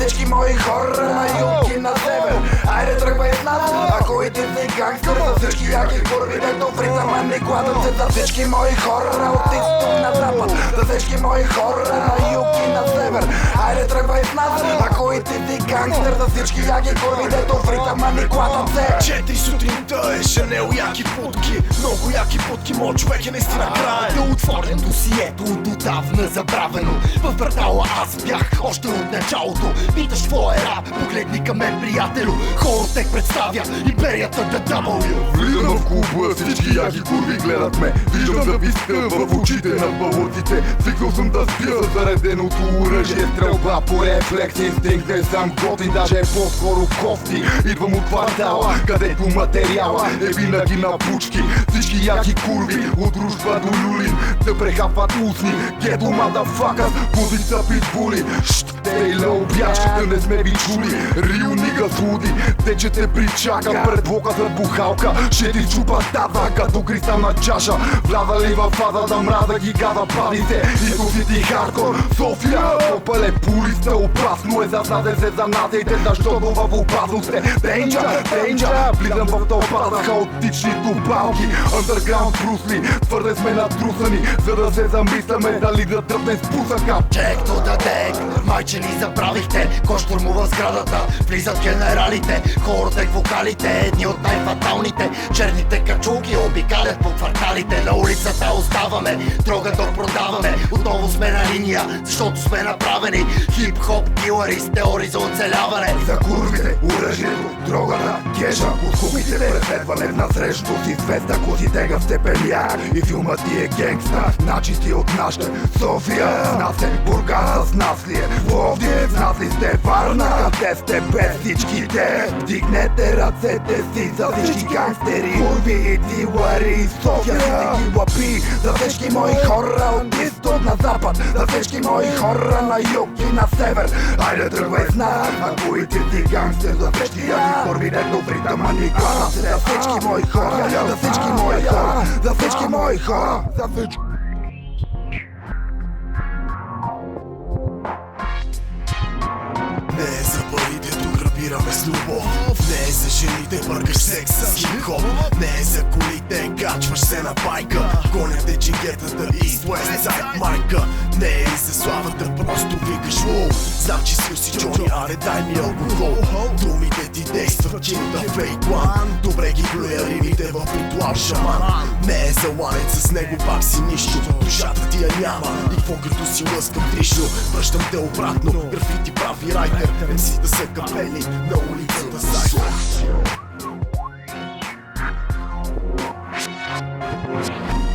всички мои хора на юг и на север. Айде тръгвай с нас, ако и ти си гангстър. За всички яки курви, дето в ритъма ни кладат се. За всички мои хора от изток на запад, за всички мои хора на юг и на север. Айде тръгвай с нас, ако и ти си гангстър. За всички яки курви, дето в ритъма ни кладат се. 4 сутринта е Шанел, яки путки, много яки путки, моят човек е наистина край. Да отворим досието от отдавна забравено. В квартала аз бях още от началото. Питаш какво е рап, погледни към мен, приятелю. Хоротек представя империята W. Влизам в клуба, всички яки курви гледат ме. Виждам зависта в очите на бълъците. Свикнал съм да спия за зареденото оръжие. Стрелба по рефлекс, инстинкт не съм готин, даже е по-скоро кофти. Идвам от квартала, където материала е винаги на пучки. Всички яки курви, от дружба до люлин, да прехапват устни. Гето мадафакас, позица питбули. Тейла обяш, да не сме ви чули. Рил нига суди, те че те причака пред блока за бухалка. Ще ти чупа тата, като кристална чаша. Влязали във фазата, мраза ги гада падите. И тук ти хардкор, София попале пулиста, опасно е, засаде се, занасяйте, защото в опасност е. Danger, влизам в тълпа за хаотични тупалки. Underground брусли, твърде сме натрусани, за да се замисляме дали да тръпнем с пусъка. Check to the deck, майче ни забравихте. Кой штурмува сградата, влизат генералите. Хоротек вокалите, едни от най-фаталните. Черните качулки обикалят по кварталите. На улицата оставаме, дрога продаваме. Отново сме на линия, защото сме направени хип-хоп килъри с теории за оцеляване. За курвите, оръжието, дрогата, кеша, откупите, преследване на срещу си звезда, ако си тега в степеня. И филмът ти е генгста, значи си от нашата София. С нас е Бургас, с нас ли е Пловдив, с нас ли сте Варна, къде сте без всичките? Вдигнете ръцете си за всички гангстери, курви и дилари, София си ги лапи. За всички мои хора от изток на запад, за всички мои хора на юг и на север. Айде тръгвай с нас, ако и ти си гангстер. За всички яки курви, дето в ритъма ни кладат се. За всички мои хора, за всички мои хора, за всички мои хора, за всички. Не е за парите, тук рапираме с любов. Не е за жените, бъркаш секс с хип-хоп. Не е за колите, качваш се на байка. Гонят джингетата East West Side майка. Не е и за славата, просто викаш лоу. Знам, че си уси Джони, аре дай ми алкохол. Думите ти действат, чинта фейк one. Добре ги плюя римите в ритуал шаман. Не е за ланец, с него пак си нищо. Душата ти я няма, и какво като си лъскам тришно. Връщам те обратно, графити прави райтер. MC да са капели на улицата сайта.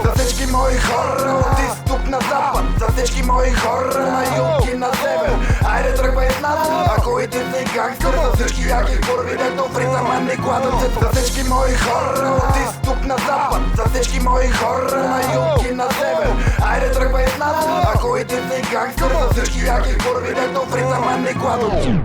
За всички мои хора от изток на запад, за всички мои хора на юг и на север. Айде тръгвай с нас, ако и ти си гангстър. За всички яки курви, дето в ритъма ни кладат се. За всички мои хора от изток на запад, за всички мои хора на юг и на север. Айде тръгвай с нас, ако и ти си гангстър. За всички яки курви, дето в ритъма ни кладат се.